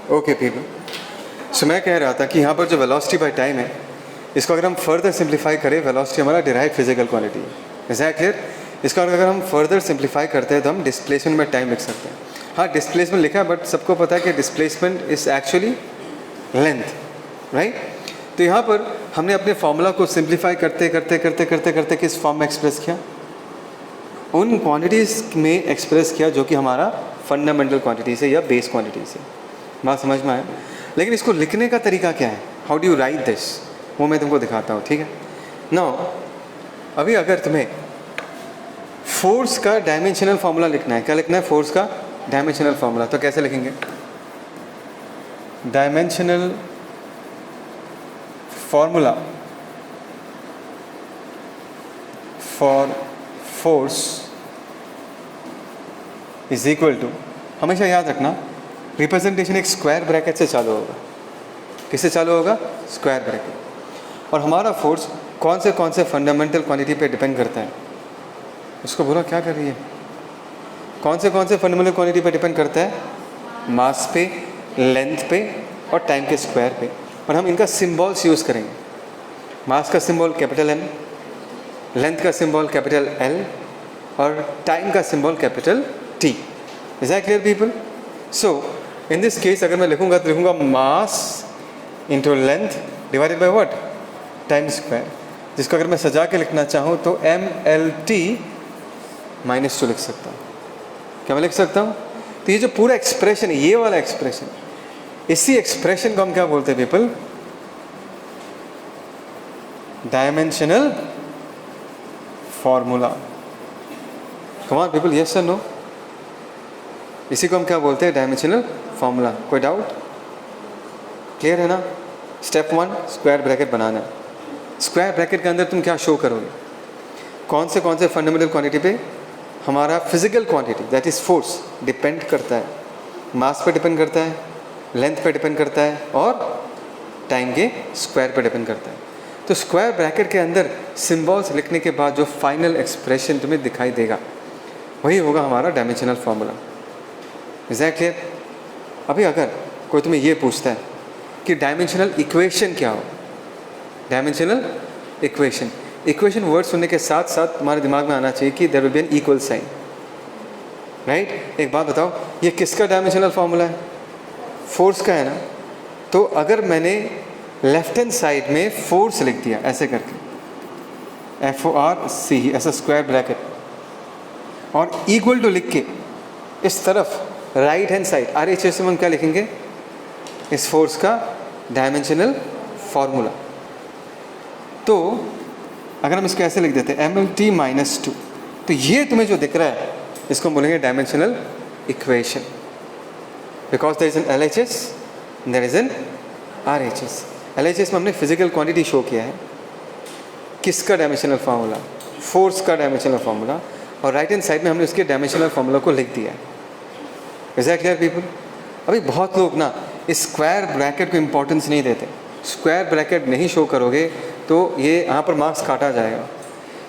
Okay people, सो मैं कह रहा था कि यहाँ पर जो वेलोसिटी बाय टाइम है, इसको अगर हम फर्दर सिंप्लीफाई करें, वेलोसिटी हमारा डिराइव फिजिकल क्वांटिटी है। Is that clear? इसको अगर हम फर्दर सिंप्लीफाई करते हैं तो हम डिस्प्लेसमेंट में टाइम लिख सकते हैं। हाँ, डिस्प्लेसमेंट लिखा है, बट सबको पता है कि displacement is actually length, right? तो यहाँ पर हमने अपने फॉर्मूला को सिंप्लीफाई करते करते करते करते करते किस फॉर्म में एक्सप्रेस किया? उन क्वांटिटीज़ में एक्सप्रेस किया जो कि हमारा फंडामेंटल क्वांटिटी से या बेस क्वांटिटी से। बात समझ में आया? लेकिन इसको लिखने का तरीका क्या है? How do you right this, वो मैं तुमको दिखाता हूँ, ठीक है? नाउ अभी अगर तुम्हें फोर्स का डायमेंशनल फार्मूला लिखना है, क्या लिखना है? फोर्स का डायमेंशनल फार्मूला, तो कैसे लिखेंगे? Dimensional formula for force is equal to, हमेशा याद रखना रिप्रेजेंटेशन एक स्क्वायर ब्रैकेट से चालू होगा। किससे चालू होगा? Square bracket. और हमारा फोर्स कौन से फंडामेंटल क्वांटिटी पे डिपेंड करता है? उसको बोला क्या कर रही है? कौन से फंडामेंटल क्वांटिटी पे डिपेंड करता है? मास पे, लेंथ पे और टाइम के स्क्वायर पे। और हम इनका सिम्बॉल्स यूज़ करेंगे। मास का सिंबल कैपिटल M, लेंथ का सिंबल कैपिटल L और टाइम का symbol capital T। Is that clear people? So in this case अगर मैं लिखूंगा तो लिखूंगा mass into length divided by what? Time square. जिसको अगर मैं सजा के लिखना चाहूँ तो MLT -2 लिख सकता हूँ। क्या मैं लिख सकता हूँ? तो ये जो पूरा एक्सप्रेशन है, ये वाला एक्सप्रेशन, इसी एक्सप्रेशन को हम क्या बोलते हैं people? Dimensional formula. Come on people, yes और नो? इसी को हम क्या बोलते हैं? Dimensional formula. कोई डाउट? क्लियर है ना? स्टेप 1 स्क्वायर ब्रैकेट बनाना है। स्क्वायर ब्रैकेट के अंदर तुम क्या शो करोगे? कौन से फंडामेंटल क्वांटिटी पे हमारा physical quantity that is force depend करता है? मास पे डिपेंड करता है, लेंथ पे डिपेंड करता है और टाइम के स्क्वायर पे डिपेंड करता है। तो स्क्वायर ब्रैकेट के अंदर सिंबल्स लिखने के बाद जो फाइनल एक्सप्रेशन तुम्हें दिखाई देगा वही होगा हमारा dimensional formula. Is that clear? अभी अगर कोई तुम्हें ये पूछता है कि डायमेंशनल इक्वेशन क्या हो? डायमेंशनल इक्वेशन, इक्वेशन वर्ड सुनने के साथ साथ तुम्हारे दिमाग में आना चाहिए कि there will be an equal sign, right? एक बात बताओ, ये किसका डायमेंशनल फार्मूला है? फोर्स का है ना? तो अगर मैंने लेफ्ट हैंड साइड में फोर्स लिख दिया ऐसे करके FORC ऐसा स्क्वायर ब्रैकेट, और इक्वल टू लिख के इस तरफ राइट हैंड साइड RHS में हम क्या लिखेंगे? इस फोर्स का डायमेंशनल फार्मूला। तो अगर हम इसको ऐसे लिख देते हैं MLT -2, तो ये तुम्हें जो दिख रहा है इसको हम बोलेंगे dimensional equation, because there is an LHS, there is an RHS। LHS में हमने फिजिकल क्वांटिटी शो किया है, किसका डायमेंशनल फार्मूला? फोर्स का डायमेंशनल फार्मूला, और राइट हैंड साइड में हमने उसके डायमेंशनल फार्मूला को लिख दिया है। Is that clear people? अभी बहुत लोग ना इस स्क्वायर ब्रैकेट को इंपॉर्टेंस नहीं देते। स्क्वायर ब्रैकेट नहीं शो करोगे तो ये यहाँ पर मार्क्स काटा जाएगा।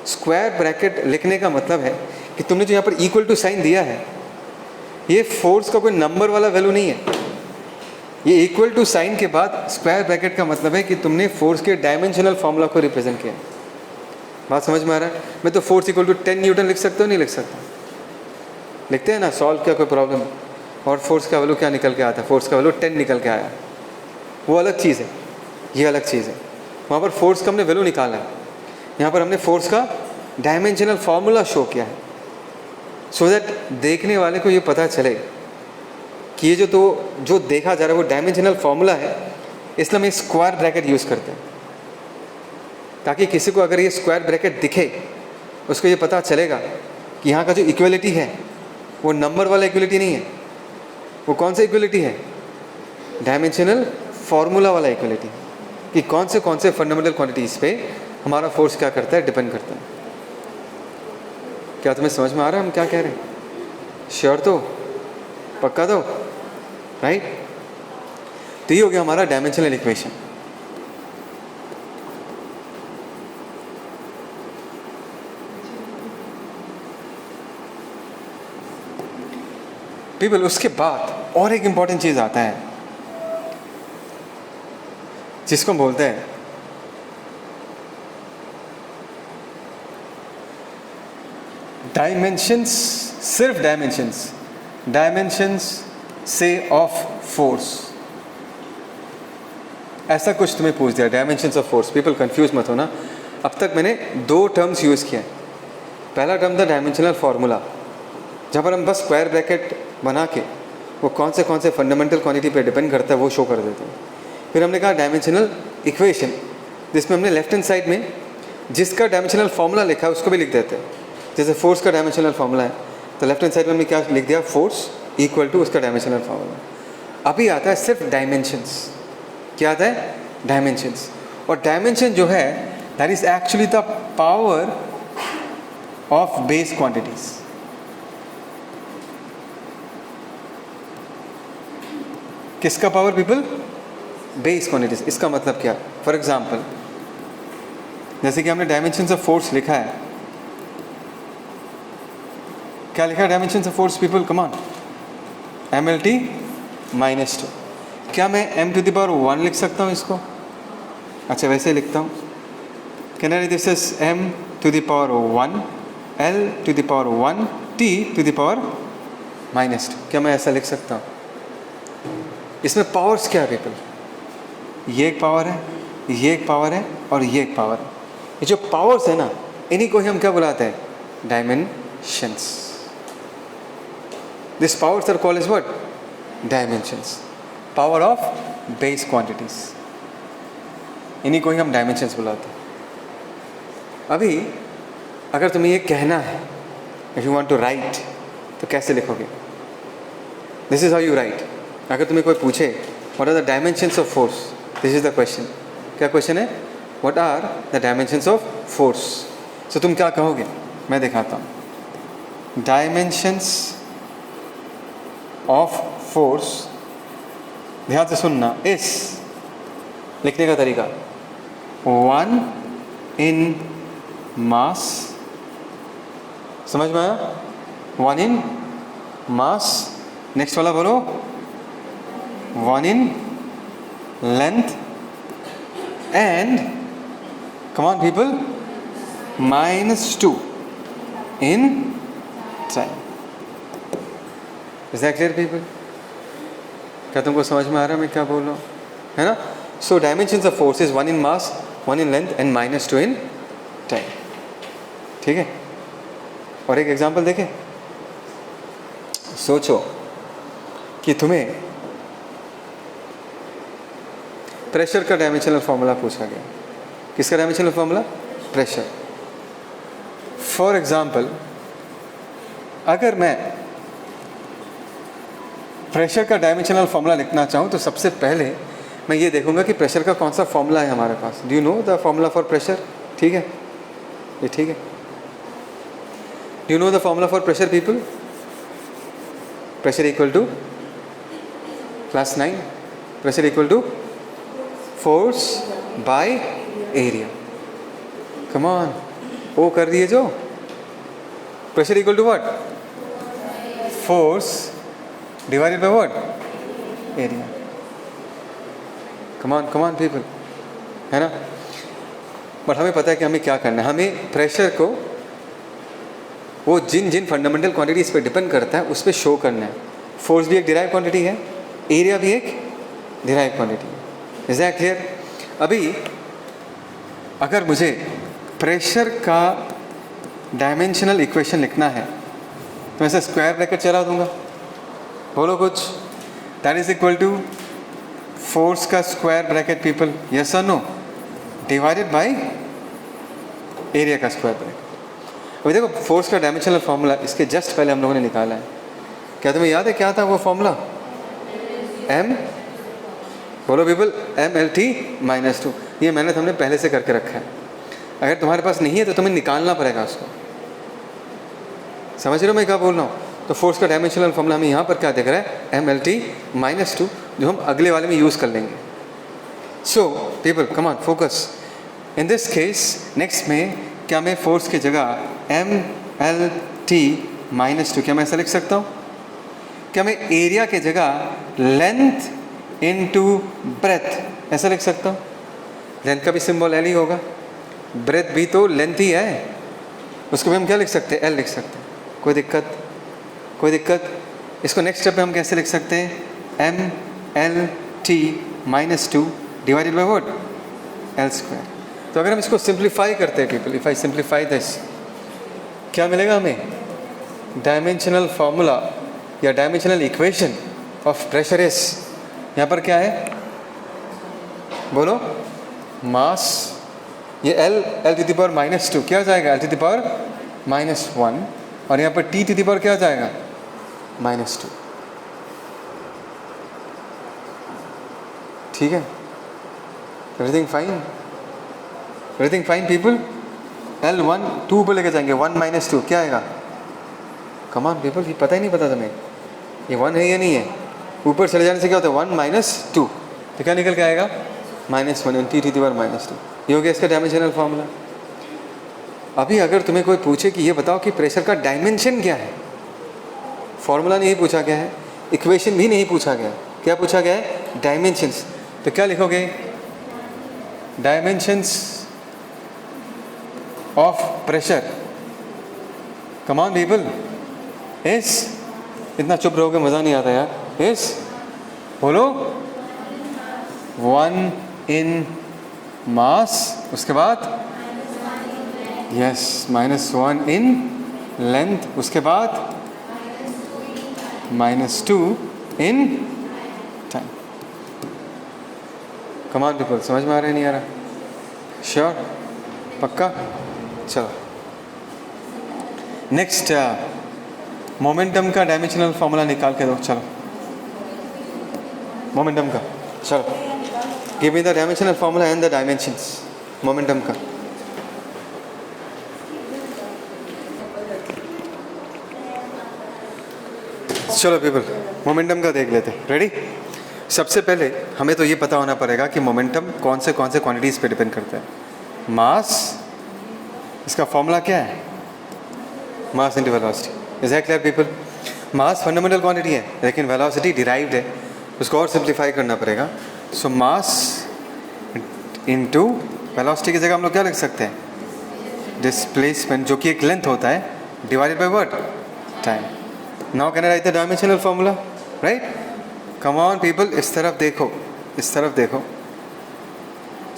स्क्वायर ब्रैकेट लिखने का मतलब है कि तुमने जो यहाँ पर इक्वल टू साइन दिया है, ये फोर्स का कोई नंबर वाला वैल्यू नहीं है। ये इक्वल टू साइन के बाद स्क्वायर ब्रैकेट का मतलब है कि तुमने फोर्स के डायमेंशनल फार्मूला को रिप्रेजेंट किया। बात समझ में आ रहा है? मैं तो फोर्स इक्वल टू 10 न्यूटन लिख सकता हूँ, नहीं लिख सकता? लिखते हैं ना, सॉल्व किया कोई प्रॉब्लम, और फोर्स का वैल्यू क्या निकल के आता है? फोर्स का वैल्यू 10 निकल के आया। वो अलग चीज़ है, ये अलग चीज़ है। वहाँ पर फोर्स का हमने वैल्यू निकाला है, यहाँ पर हमने फोर्स का डायमेंशनल फार्मूला शो किया है, सो दैट देखने वाले को ये पता चले कि ये जो देखा जा रहा है वो डायमेंशनल फार्मूला है। इसलिए हम एक स्क्वायर ब्रैकेट यूज़ करते हैं, ताकि किसी को अगर ये स्क्वायर ब्रैकेट दिखे उसको ये पता चलेगा कि यहाँ का जो इक्वलिटी है वो नंबर वाला इक्वलिटी नहीं है। वो कौन सा इक्वलिटी है? डायमेंशनल फार्मूला वाला इक्वलिटी, कि कौन से फंडामेंटल क्वांटिटीज़ पे हमारा फोर्स क्या करता है? डिपेंड करता है। क्या तुम्हें समझ में आ रहा है हम क्या कह रहे हैं? श्योर तो? पक्का तो? राइट? तो ये हो गया हमारा डायमेंशनल इक्वेशन। पीपल, उसके बाद और एक इंपॉर्टेंट चीज़ आता है, जिसको हम बोलते हैं डायमेंशंस, सिर्फ डायमेंशंस से ऑफ फोर्स। ऐसा कुछ तुम्हें पूछ दिया, dimensions of force. People confuse मत हो ना, अब तक मैंने दो टर्म्स यूज़ किए। पहला टर्म था डायमेंशनल फार्मूला, जहाँ पर हम बस स्क्वायर ब्रैकेट बना के वो कौन से फंडामेंटल क्वांटिटी पे डिपेंड करता है वो शो कर देते हैं। फिर हमने कहा डायमेंशनल इक्वेशन, जिसमें हमने लेफ्ट हैंड साइड में जिसका डायमेंशनल फार्मूला लिखा है उसको भी लिख देते हैं। जैसे फोर्स का डायमेंशनल फार्मूला है तो लेफ्ट हैंड साइड में हमने क्या लिख दिया, फोर्स इक्वल टू उसका डायमेंशनल फार्मूला। अभी आता है सिर्फ डायमेंशंस। क्या आता है? डायमेंशंस। और डायमेंशन जो है that is actually the power of base quantities. किसका पावर पीपल? Base quantities. इसका मतलब क्या? फॉर एग्जाम्पल जैसे कि हमने डायमेंशंस ऑफ फोर्स लिखा है, क्या लिखा है dimensions of force people? Come on, mlt -2। क्या मैं m टू द पावर 1 लिख सकता हूँ इसको? अच्छा वैसे लिखता हूँ, can I this is m to the power 1 l to the power 1 t to the power -2। क्या मैं ऐसा लिख सकता हूँ? इसमें पावर्स क्या है पीपल? ये एक पावर है, ये एक पावर है और ये एक पावर है। ये जो पावर्स है ना, इन्हीं को ही हम क्या बुलाते हैं? Dimensions. These powers are called as what? Dimensions. Power of base quantities. इन्हीं को ही हम डायमेंशंस बुलाते हैं। अभी अगर तुम्हें ये कहना है, if you want to write, तो कैसे लिखोगे? This is how you write. अगर तुम्हें कोई पूछे what are the dimensions of force? This is the question. क्या क्वेश्चन है? What are the dimensions of force? So तुम क्या कहोगे? मैं दिखाता हूँ। Dimensions ऑफ फोर्स, ध्यान से सुनना, इस लिखने का तरीका 1 इन मास, समझ में आया? 1 इन मास। नेक्स्ट वाला बोलो, 1 in length and come on people -2 in time. Is that clear people? क्या तुमको समझ में आ रहा है मैं क्या बोल रहा हूँ? है ना? So dimensions of force is 1 in mass, 1 in length and -2 in time. ठीक है? और एक एग्जांपल देखें। सोचो कि तुम्हें प्रेशर का डायमेंशनल फार्मूला पूछा गया। किसका dimensional formula? Pressure. For example अगर मैं प्रेशर का डायमेंशनल फार्मूला लिखना चाहूँ तो सबसे पहले मैं ये देखूंगा कि प्रेशर का कौन सा फार्मूला है हमारे पास। Do you know the formula for pressure? ठीक है, ये ठीक है। Do you know the formula for pressure people? Pressure equal to class 9, pressure equal to force by area. Come on, ओ कर दिए जो। Pressure equal to what? Force divided by what? Area. Come on people, है ना? But हमें पता है कि हमें क्या करना है। हमें प्रेशर को वो जिन फंडामेंटल क्वांटिटीज पे डिपेंड करता है उस पर शो करना है। फोर्स भी एक डिराइव क्वांटिटी है, एरिया भी एक डिराइव क्वांटिटी है। Is that clear? अभी अगर मुझे प्रेशर का डायमेंशनल इक्वेशन लिखना है तो मैं ऐसे स्क्वायर ब्रैकेट चला दूंगा। बोलो कुछ। That is equal to force का स्क्वायर ब्रैकेट पीपल, यस और नो, डिवाइडेड बाय एरिया का स्क्वायर ब्रैकेट। अभी देखो फोर्स का डायमेंशनल फार्मूला इसके जस्ट पहले हम लोगों ने निकाला है। क्या तुम्हें याद है क्या था वो फार्मूला? m, बोलो पीपल, mlt -2। ये मेहनत हमने पहले से करके रखा है। अगर तुम्हारे पास नहीं है तो तुम्हें निकालना पड़ेगा उसको। समझ रहे हो मैं क्या बोल रहा हूँ? तो फोर्स का डायमेंशनल फार्मूला हमें यहाँ पर क्या दिख रहा है? mlt -2, जो हम अगले वाले में यूज़ कर लेंगे। So people come on focus. In this case next में क्या मैं फोर्स की जगह mlt -2 क्या मैं ऐसा लिख सकता हूँ? क्या मैं एरिया की जगह लेंथ इनटू ब्रेथ ऐसा लिख सकता हूँ? लेंथ का भी सिंबल एल ही होगा, ब्रेथ भी तो लेंथ ही है, उसको भी हम क्या लिख सकते हैं, एल लिख सकते हैं। कोई दिक्कत? कोई दिक्कत? इसको नेक्स्ट स्टेप में हम कैसे लिख सकते हैं, M L T minus two divided by what, L square. तो अगर हम इसको सिंप्लीफाई करते हैं people, if I simplify this, क्या मिलेगा हमें, डायमेंशनल फार्मूला या dimensional equation of pressure is, यहाँ पर क्या है बोलो, मास, ये L to the power minus two क्या जाएगा, L to the power minus one, और यहाँ पर टी टू द पावर क्या जाएगा, माइनस टू। ठीक है, everything fine, everything fine people. L one two पर लेके जाएंगे, वन माइनस टू क्या आएगा, कमान पीपल, ये पता ही नहीं पता तुम्हें ये वन है या नहीं है, ऊपर चले जाने से क्या होता है, वन माइनस टू, तो क्या निकल के आएगा, minus one, T to the power minus two. ये हो गया इसका डायमेंशनल फार्मूला। अभी अगर तुम्हें कोई पूछे कि ये बताओ कि प्रेशर का डायमेंशन क्या है, फॉर्मूला नहीं पूछा गया है, इक्वेशन भी नहीं पूछा गया, क्या पूछा गया है, डायमेंशंस। तो क्या लिखोगे, dimensions of pressure, come on people, इस, इतना चुप रहोगे मज़ा नहीं आता यार, इस बोलो, वन इन मास, उसके बाद yes minus one in length, उसके बाद minus two in time. Come on people, समझ में आ रहा है नहीं आ रहा, श्योर, पक्का, चलो नेक्स्ट, मोमेंटम का डायमेंशनल फार्मूला निकाल के दो, चलो मोमेंटम का, चलो give me the dimensional formula and the dimensions momentum का। चलो पीपल, मोमेंटम का देख लेते हैं, रेडी। सबसे पहले हमें तो ये पता होना पड़ेगा कि मोमेंटम कौन से क्वांटिटीज़ पे डिपेंड करता है। मास, इसका फॉर्मूला क्या है, mass into velocity, is that clear people. Mass fundamental quantity है लेकिन वेलोसिटी डिराइव्ड है, उसको और सिंप्लीफाई करना पड़ेगा। सो मास इंटू वेलोसिटी की जगह हम लोग क्या लिख सकते हैं, डिस्प्लेसमेंट, जो कि एक लेंथ होता है, divided by what, time. Now can I write the dimensional formula, right. Come on people, इस तरफ देखो, इस तरफ देखो।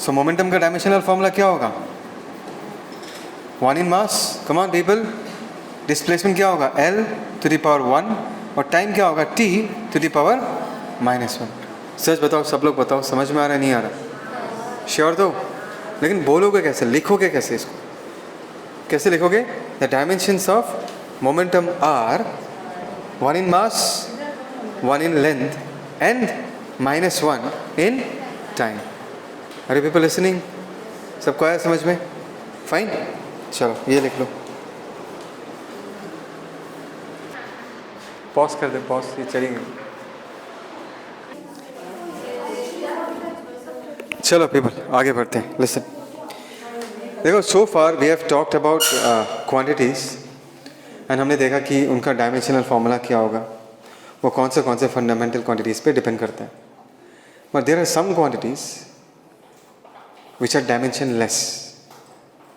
सो मोमेंटम का डायमेंशनल फॉर्मूला क्या होगा, one in mass, come on people. Displacement क्या होगा, L to the power one, और टाइम क्या होगा, T to the power minus one. सच बताओ, सब लोग बताओ, समझ में आ रहा है नहीं आ रहा, श्योर दो, लेकिन बोलोगे कैसे, लिखोगे कैसे इसको, कैसे लिखोगे, the dimensions of momentum are one in mass, one in length and minus one in time. अरे पीपल लिसनिंग, सबको आया समझ में, फाइन, चलो ये लिख लो, पॉज कर दे, पॉज, ये चली गई। चलो पीपल आगे बढ़ते हैं, लिसन। देखो, so far we have talked about quantities and हमने देखा कि उनका डायमेंशनल फार्मूला क्या होगा, वो कौन से फंडामेंटल क्वांटिटीज़ पे डिपेंड करता है। But there are some quantities which are dimensionless.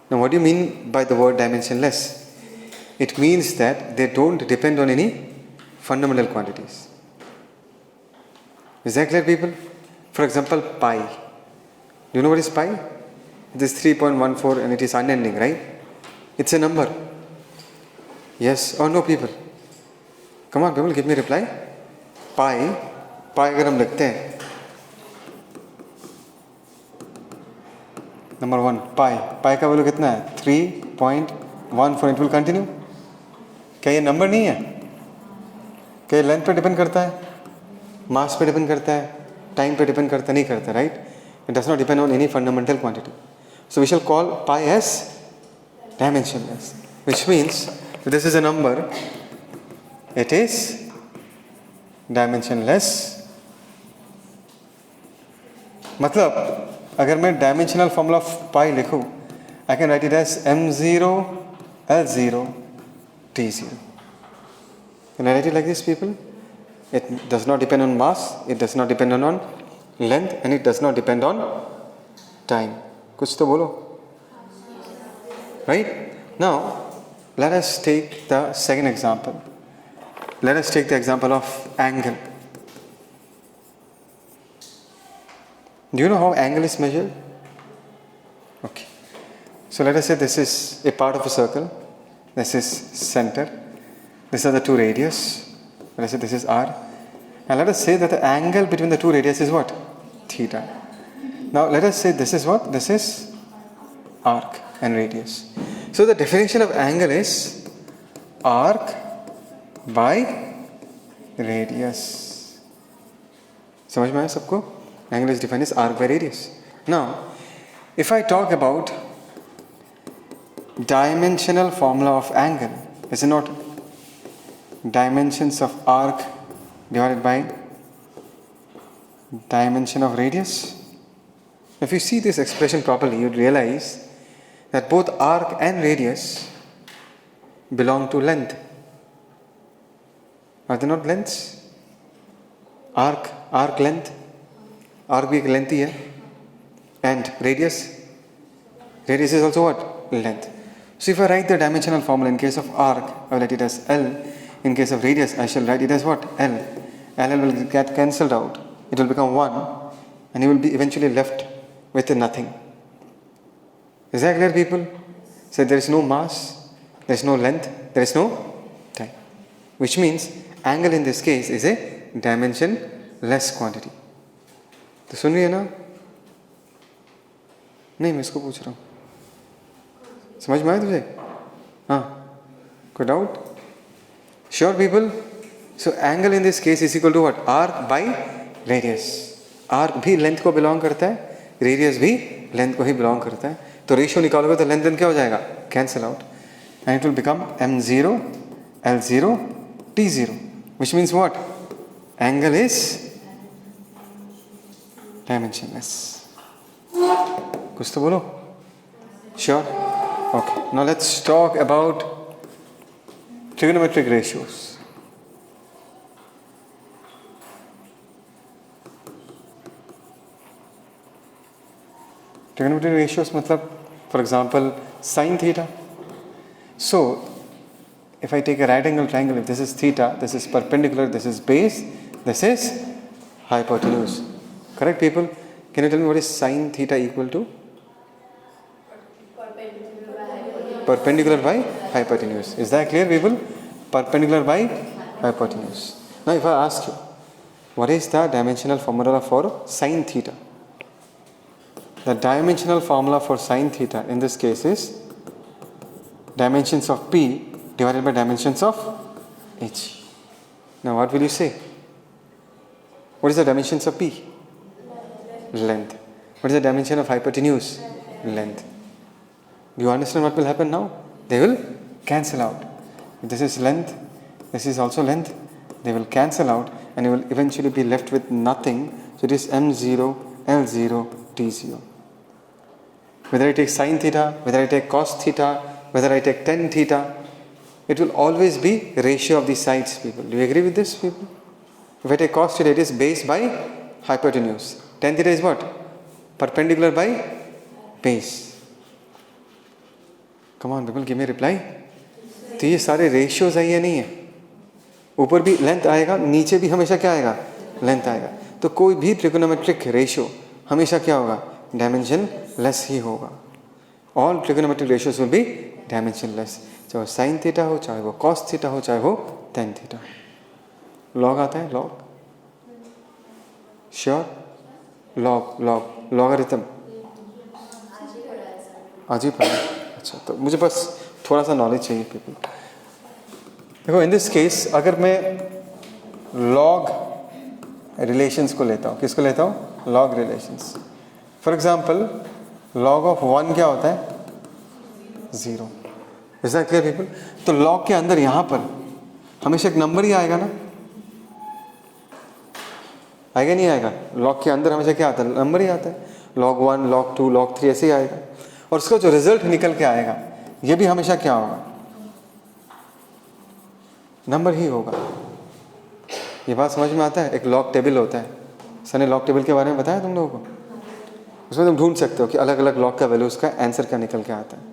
Now what do you mean by the word dimensionless? It means that they don't depend on any fundamental quantities. Is that clear people? For example, pi. Do you know what is pi? It is 3.14 and it is unending, right? It's a number. Yes or no people? Come on people, give me a reply. Pi अगर हम लिखते हैं, number one, पाई का value कितना है, 3.14। It will continue. क्या ये number नहीं है, क्या ये लेंथ पे डिपेंड करता है, मास पे डिपेंड करता है, टाइम पे डिपेंड करता नहीं करता, right. It does not depend on any fundamental quantity. So we shall call pi as dimensionless, which means this is a number, it is dimensionless. मतलब अगर मैं डायमेंशनल फॉर्मूला ऑफ पाई लिखूं, I can write it as m0 l0 t0। Can I write it like this people? It does not depend on mass, it does not depend on length, and it does not depend on time. कुछ तो बोलो. Right? Now, let us take the second example. Let us take the example of angle. Do you know how angle is measured? Okay. So let us say this is a part of a circle. This is center. These are the two radius. Let us say this is R. And let us say that the angle between the two radius is what? Theta. Now let us say this is what? This is arc and radius. So the definition of angle is arc by radius. समझ में आया सबको? Angle is defined as arc by radius. Now, if I talk about dimensional formula of angle, is it not dimensions of arc divided by dimension of radius? If you see this expression properly, you realize that both arc and radius belong to length. Are they not lengths? Arc length. Arc भी एक length ही है. And radius is also what? Length. So if I write the dimensional formula in case of arc, I will write it as L. In case of radius, I shall write it as what? L. L will get cancelled out. It will become 1 and you will be eventually left with nothing. Is that clear, people? So there is no mass, there is no length, there is no time. Which means angle in this case is a dimensionless quantity. तो सुन रही है ना? नहीं, मैं इसको पूछ रहा हूँ. समझ में आया तुझे? हाँ. कोई doubt? Sure, people? So angle in this case is equal to what? Arc by radius. Arc भी length को belong करता है, radius भी length को ही belong करता है. तो रेशियो निकालोगे तो लेंथ क्या हो जाएगा? Cancel out. And it will become m0, l0, t0. Which means what? Angle is dimensionless. कुछ तो बोलो. Sure? Okay. Now let's talk about trigonometric ratios. Trigonometric ratios मतलब, for example, sin theta. So, if I take a right angle triangle, if this is theta, this is perpendicular, this is base, this is hypotenuse. Correct, people? Can you tell me what is sin theta equal to? Perpendicular by hypotenuse. Is that clear, people? Perpendicular by hypotenuse. Now if I ask you, what is the dimensional formula for sin theta? The dimensional formula for sin theta in this case is dimensions of P divided by dimensions of H. Now what will you say? What is the dimensions of P? Length. What is the dimension of hypotenuse? Length. Do you understand what will happen now? They will cancel out. If this is length, this is also length. They will cancel out and you will eventually be left with nothing. So it is m0, l0, t0. Whether I take sin theta, whether I take cos theta, whether I take tan theta, it will always be ratio of the sides, people. Do you agree with this, people? If I take cos theta, it is base by hypotenuse. Tan theta is what? Perpendicular by base. Come on, people, give me a reply. तो ये सारे ratios है या नहीं है? ऊपर भी length आएगा, नीचे भी हमेशा क्या आएगा? Length आएगा. तो कोई भी trigonometric ratio हमेशा क्या होगा? Dimensionless ही होगा. All trigonometric ratios will be dimensionless. चाहे वो sin theta हो, चाहे वो cos theta हो, चाहे वो tan theta. Log आता है? Log? Sure? Log. Logarithm. आज ही पढ़ा. अच्छा, तो मुझे बस थोड़ा सा नॉलेज चाहिए, पीपल. देखो, इन दिस केस अगर मैं लॉग रिलेशंस को लेता हूँ, किसको लेता हूँ? Log relations. For example, log of 1 क्या होता है? 0. Is that clear, people? तो लॉग के अंदर यहाँ पर हमेशा एक नंबर ही आएगा ना? आएगा नहीं आएगा? लॉग के अंदर हमेशा क्या आता है? नंबर ही आता है. log 1, log 2, log 3 ऐसे ही आएगा. और उसका जो रिजल्ट निकल के आएगा ये भी हमेशा क्या होगा? नंबर ही होगा. ये बात समझ में आता है? एक लॉग टेबल होता है. सर ने लॉग टेबल के बारे में बताया तुम लोगों को? उसमें तुम ढूंढ सकते हो कि अलग अलग लॉग का वैल्यू उसका आंसर क्या निकल के आता है,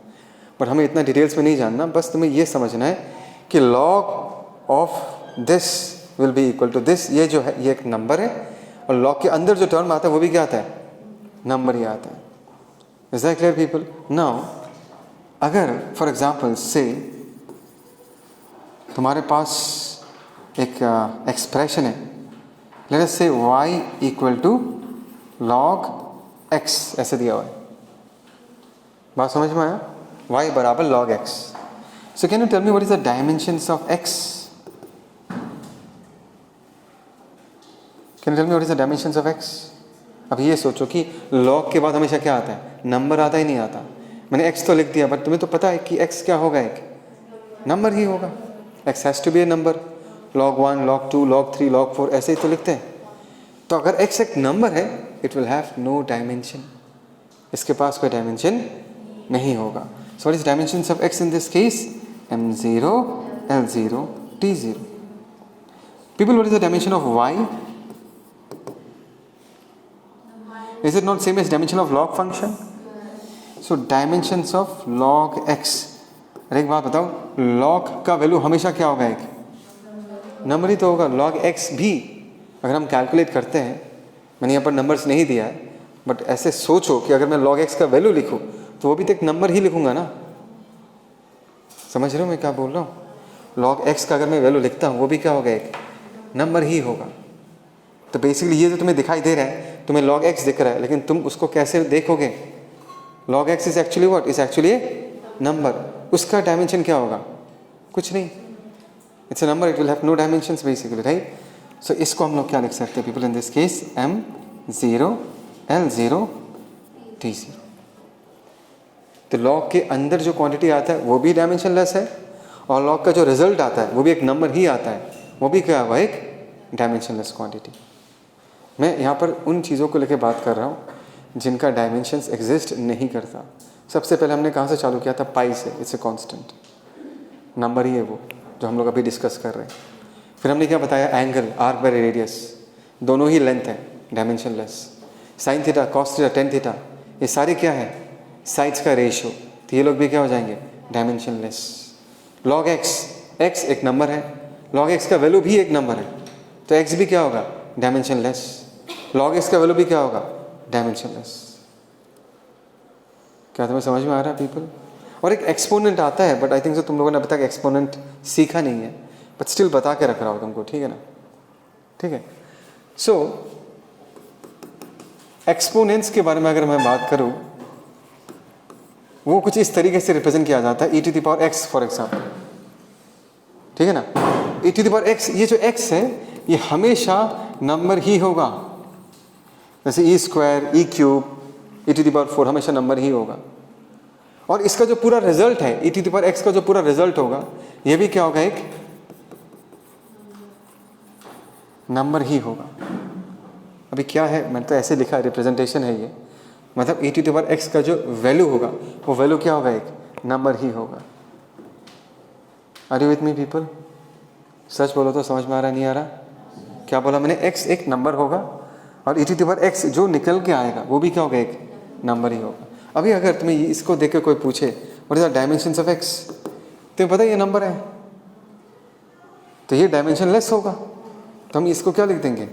बट हमें इतना डिटेल्स में नहीं जानना, बस तुम्हें ये समझना है कि log of this will be equal to this, ये जो है ये एक नंबर है, और लॉग के अंदर जो टर्म आता है वो भी क्या आता है, नंबर ही आता है। Is that clear people? Now अगर फॉर एग्जाम्पल से तुम्हारे पास एक एक्सप्रेशन है, late us say y equal to log x, ऐसे दिया हुआ है, बात समझ में आया? y बराबर log x. So can you tell me what is the dimensions of x? Can you tell me what is the dimensions of x? अब ये सोचो कि log के बाद हमेशा क्या आता है, नंबर आता ही नहीं आता। मैंने x तो लिख दिया, बट तुम्हें तो पता है कि x क्या होगा, एक नंबर ही होगा। x has to be a number, log 1, log 2, log 3, log 4 ऐसे ही तो लिखते हैं। तो अगर x एक नंबर है, it will have no dimension, इसके पास कोई डायमेंशन नहीं होगा। So what is dimensions of x in this case? m0, l0, t0. People, what is the dimension of y? Is it not same as dimension of log function? So dimensions of log x. अरे एक बात बताओ, log का value हमेशा क्या होगा, एक number ही तो होगा। log x भी अगर हम कैलकुलेट करते हैं, मैंने यहाँ पर नंबर्स नहीं दिया है, बट ऐसे सोचो कि अगर मैं log x का वैल्यू लिखूँ तो वो भी तो एक नंबर ही लिखूंगा ना। समझ रहे हो मैं क्या बोल रहा हूँ? log x का अगर मैं वैल्यू लिखता हूँ वो भी क्या होगा, एक नंबर ही होगा। तो बेसिकली ये जो तुम्हें दिखाई दे रहा है, तुम्हें log x दिख रहा है, लेकिन तुम उसको कैसे देखोगे? log x is actually what, is actually number. उसका डायमेंशन क्या होगा, कुछ नहीं, it's a number, it will have no dimensions basically, right? So इसको हम लोग क्या लिख सकते हैं people in this case, m0, l0, t0। तो लॉग के अंदर जो क्वांटिटी आता है वो भी डायमेंशनलेस है, और लॉग का जो रिजल्ट आता है वो भी एक नंबर ही आता है, वो भी क्या हुआ, एक डायमेंशनलेस क्वांटिटी। मैं यहाँ पर उन चीज़ों को लेकर बात कर रहा हूँ जिनका डायमेंशंस एग्जिस्ट नहीं करता। सबसे पहले हमने कहाँ से चालू किया था, पाई से, इट्स ए कांस्टेंट, नंबर ही है वो जो हम लोग अभी डिस्कस कर रहे हैं। फिर हमने क्या बताया, एंगल, आर्क बाय रेडियस, दोनों ही लेंथ है, dimensionless. Sine theta, cos theta, tan theta, ये सारे क्या है, साइड्स का रेशियो, तो ये लोग भी क्या हो जाएंगे, डायमेंशनलेस। log x, x एक नंबर है, log x का वैल्यू भी एक नंबर है, तो x भी क्या होगा, डायमेंशनलेस। log x का वैल्यू भी क्या होगा, डायमेंशनलेस। क्या तुम्हें समझ में आ रहा है पीपल? और एक एक्सपोनेंट आता है, बट आई थिंक सो तुम लोगों ने अभी तक एक्सपोनेंट सीखा नहीं है, बट स्टिल बता के रख रहा हूँ तुमको, ठीक है ना? ठीक है। सो एक्सपोनेंट्स के बारे में अगर मैं बात करूँ, वो कुछ इस तरीके से रिप्रेजेंट किया जाता है, e to the power x for example, ठीक है ना? e to the power x, ये जो x है ये हमेशा नंबर ही होगा, जैसे e square, e cube, e to the power 4 हमेशा नंबर ही होगा। और इसका जो पूरा रिजल्ट है, e to the power x का जो पूरा रिजल्ट होगा, ये भी क्या होगा, एक नंबर ही होगा। अभी क्या है, मैंने तो ऐसे लिखा, रिप्रेजेंटेशन है ये, मतलब e to the power x का जो वैल्यू होगा वो वैल्यू क्या होगा, एक नंबर ही होगा। Are you with me people? सच बोलो तो समझ में आ रहा, नहीं आ रहा? क्या बोला मैंने, x एक नंबर होगा, और e to the power x जो निकल के आएगा वो भी क्या होगा, एक नंबर ही होगा। अभी अगर तुम्हें इसको देख के कोई पूछे what is the dimensions of x, तुम्हें पता है ये नंबर है, तो ये डायमेंशनलेस होगा, तो हम इसको क्या लिख देंगे,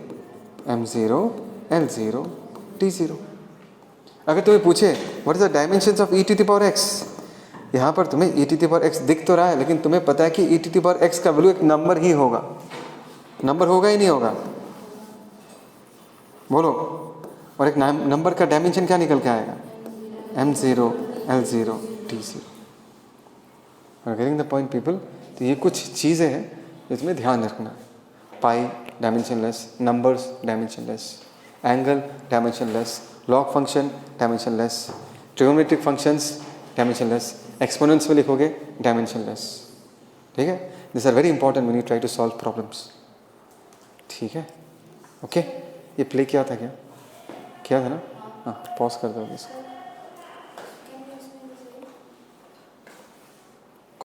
m0, l0, t0। अगर तुम्हें पूछे what is the dimensions of e to the power x, यहाँ पर तुम्हें e to the power x दिख तो रहा है, लेकिन तुम्हें पता है कि e to the power x का वैल्यू एक नंबर ही होगा, नंबर होगा ही नहीं होगा, बोलो। और एक नंबर का डायमेंशन क्या निकल के आएगा, m0, l0, t0। Getting the point people? तो ये कुछ चीज़ें हैं जिसमें ध्यान रखना है। Pi dimensionless, numbers dimensionless, angle dimensionless, log function dimensionless, trigonometric functions dimensionless, exponents में लिखोगे डायमेंशनलेस, ठीक है? This are very important when you try to solve problems, ठीक है? ओके, ये प्ले किया था क्या, किया था ना? हाँ, पॉज कर दो इसको।